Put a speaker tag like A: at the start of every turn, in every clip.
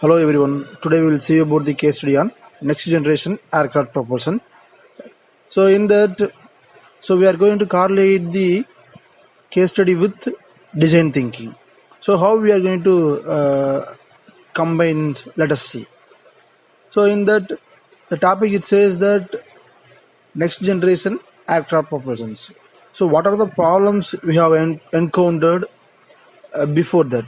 A: Hello everyone. Today we will see about the case study on next generation aircraft propulsion. So in that, we are going to correlate the case study with design thinking. So how we are going to combine? Let us see. So in that, the topic it says that next generation aircraft propulsions. So what are the problems we have encountered before that?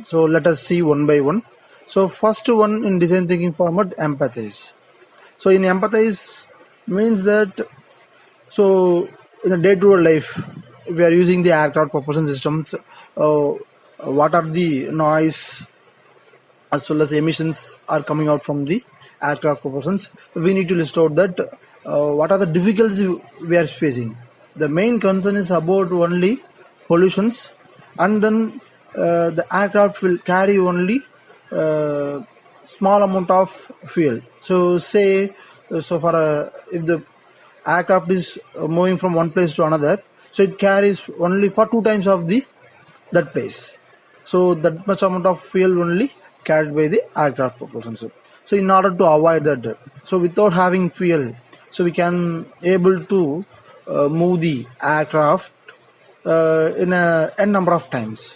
A: So let us see one by one. So first one in design thinking format, empathize. So in empathize means that in the day-to-day life we are using the aircraft propulsion systems. What are the noise as well as emissions are coming out from the aircraft propulsions? We need to list out that what are the difficulties we are facing. The main concern is about only pollutions, and then the aircraft will carry only small amount of fuel. So say if the aircraft is moving from one place to another, so it carries only for 2 times of that place. So that much amount of fuel only carried by the aircraft propulsion. So in order to avoid that, so without having fuel, so we can able to move the aircraft in a n number of times.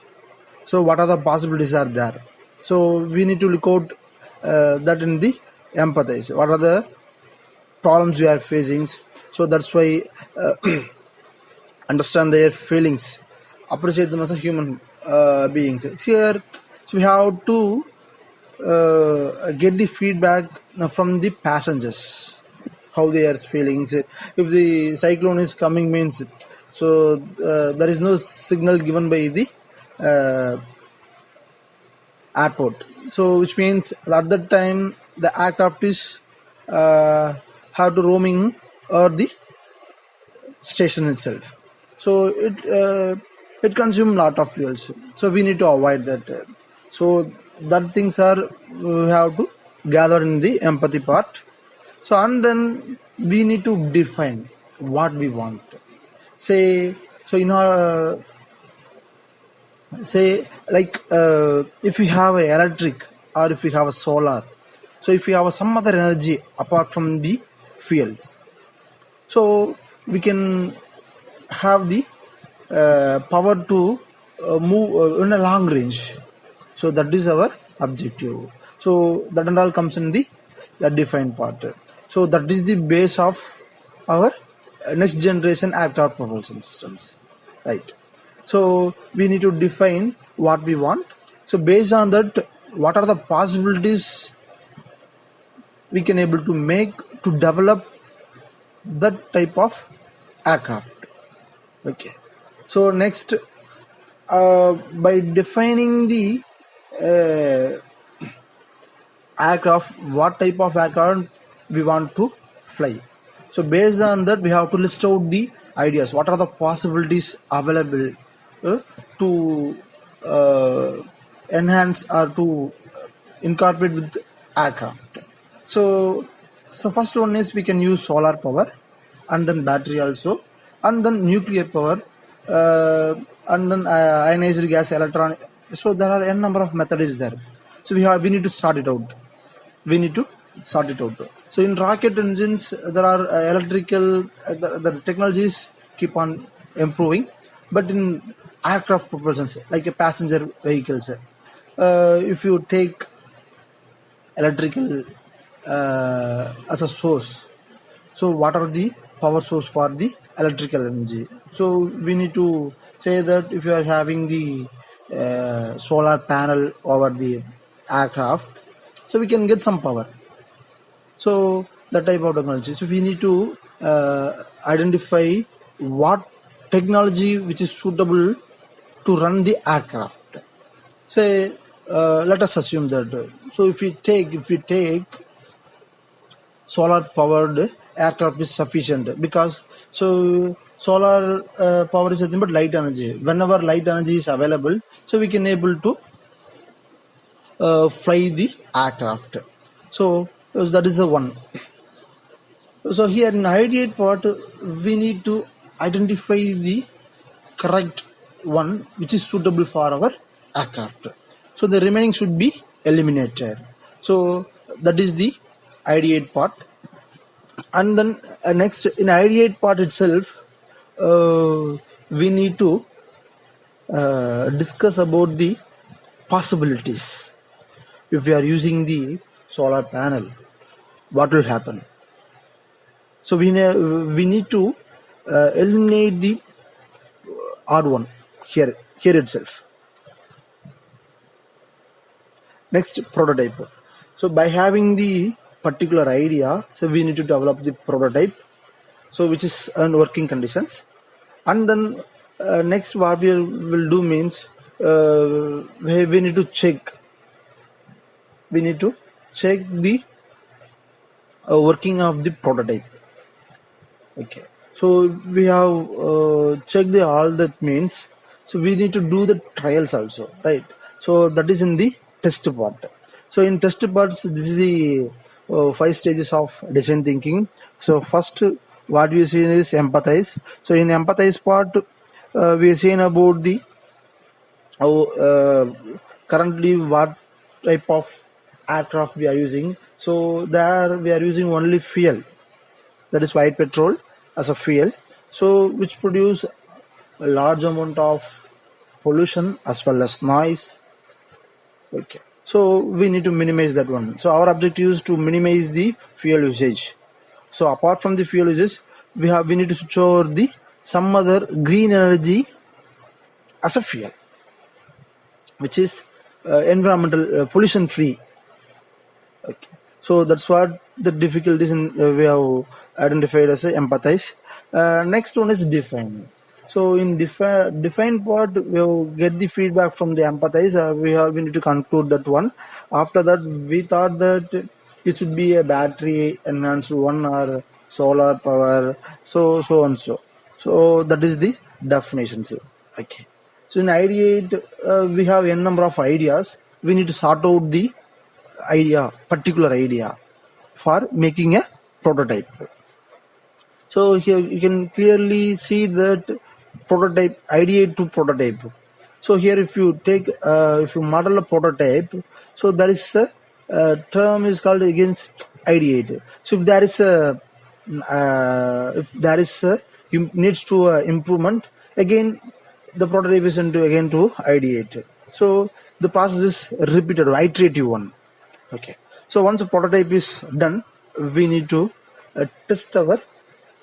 A: So what are the possibilities are there? So we need to look out that in the empathize. What are the problems we are facing? So that's why understand their feelings, appreciate them as a human beings. Here, so we have to get the feedback from the passengers, how they are feeling. If the cyclone is coming means, so there is no signal given by the airport. So which means at that time the aircraft is have to roaming or the station itself. So it consumes lot of fuels. So we need to avoid that. So that things are we have to gather in the empathy part. So and then we need to define what we want. Say so in our say like if we have a electric or if we have a solar, so if we have some other energy apart from the fuels, so we can have the power to move in a long range. So that is our objective. So that and all comes in the defined part. So that is the base of our next generation aircraft propulsion systems, right? So we need to define what we want. So based on that, what are the possibilities we can able to make to develop that type of aircraft. Okay. So next, by defining the aircraft, what type of aircraft we want to fly. So based on that, we have to list out the ideas. What are the possibilities available to enhance or to incorporate with aircraft? So first one is we can use solar power, and then battery also, and then nuclear power, and then ionized gas, electron. So there are n number of methods there. So we need to sort it out. So in rocket engines, there are electrical the technologies keep on improving, but in aircraft propulsions like a passenger vehicles, if you take electrical as a source, so what are the power source for the electrical energy? So we need to say that if you are having the solar panel over the aircraft, so we can get some power. So that type of technology. So we need to identify what technology which is suitable to run the aircraft. Say let us assume that. So if we take solar powered aircraft is sufficient, because so solar power is nothing but light energy. Whenever light energy is available, so we can able to fly the aircraft. So that is the one. So here in ideate part, we need to identify the correct one which is suitable for our aircraft. So the remaining should be eliminated. So that is the ideate part. And then next, in ideate part itself, we need to discuss about the possibilities. If we are using the solar panel, what will happen? So we need to eliminate the odd one here itself. Next, prototype. So by having the particular idea, so we need to develop the prototype, so which is on working conditions. And then next what we will do means we need to check the working of the prototype. Okay, so we have checked the all that means, so we need to do the trials also, right? So that is in the test part. So in test parts, this is the 5 stages of design thinking. So first, what we see is empathize. So in empathize part, we are seeing about the currently what type of aircraft we are using. So there we are using only fuel, that is white petrol as a fuel, so which produce a large amount of pollution as well as noise. Okay, so we need to minimize that one. So our objective is to minimize the fuel usage. So apart from the fuel usage, we need to switch over the some other green energy as a fuel, which is environmental pollution free. Okay, so that's what the difficulties in we have identified as a empathize. Next one is define. So in define part, we will get the feedback from the empathize. We need to conclude that one. After that, we thought that it should be a battery enhanced one or solar power. So and so. So that is the definitions. Okay. So in ideate, we have n number of ideas. We need to sort out the particular idea for making a prototype. So here you can clearly see that prototype, ideate to prototype. So here if you model a prototype, so there is a term is called against ideate. So if there is a needs to improvement, again the prototype is to ideate. So the process is repeated, iterative one. Okay, so once a prototype is done, we need to test our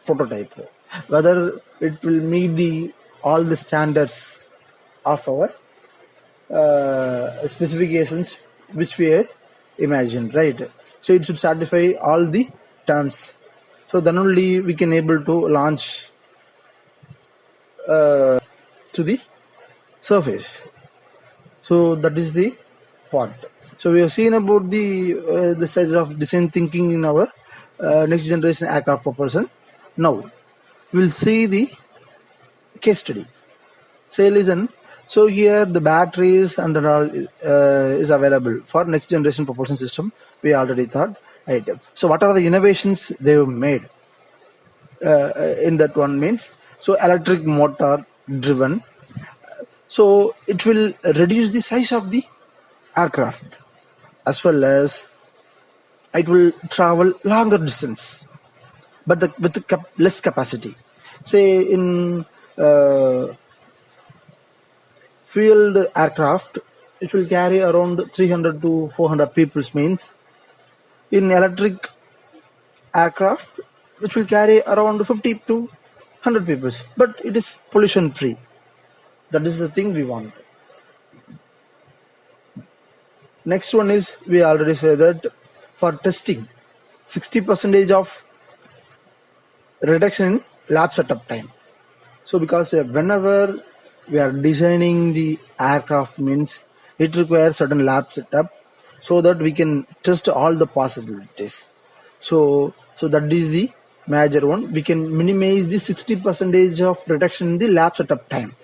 A: prototype whether it will meet all the standards of our specifications which we imagined, right? So it should satisfy all the terms. So then only we can able to launch to the surface. So that is the part. So we have seen about the size of design thinking in our next generation aircraft propulsion. Now we'll see the case study. Say listen. So here the batteries and all is available for next generation propulsion system. We already thought. Right. So what are the innovations they have made in that one means? So electric motor driven. So it will reduce the size of the aircraft as well as it will travel longer distance, but with less capacity. Say in fueled aircraft, it will carry around 300 to 400 people. Means in electric aircraft, which will carry around 50 to 100 people, but it is pollution free. That is the thing we want. Next one is, we already said that for testing, 60% of reduction in lab setup time. So because whenever we are designing the aircraft means it requires certain lab setup so that we can test all the possibilities. So that is the major one. We can minimize the 60% of reduction in the lab setup time.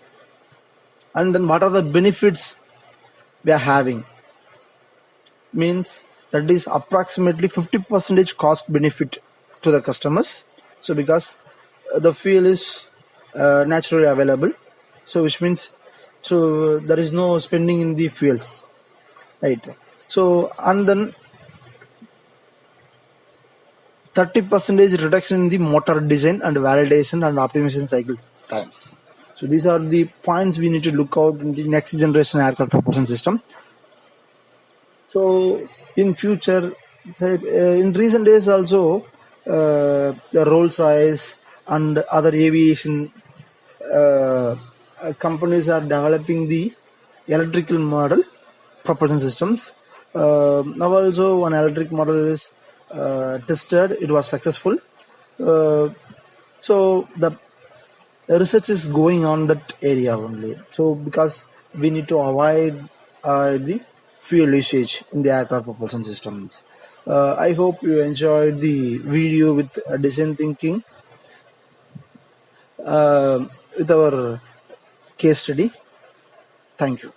A: And then what are the benefits we are having? Means that is approximately 50% cost benefit to the customers. So because the fuel is naturally available, so which means so there is no spending in the fuels, right? So and then 30% reduction in the motor design and validation and optimization cycle times. So these are the points we need to look out in the next generation aircraft propulsion system. So in future, say, in recent days also, the Rolls-Royce and other aviation companies are developing the electrical model propulsion systems. Now also one electric model is tested. It was successful. So the research is going on that area only. So because we need to avoid the fuel usage in the aircraft propulsion systems. I hope you enjoyed the video with design thinking with our case study. Thank you.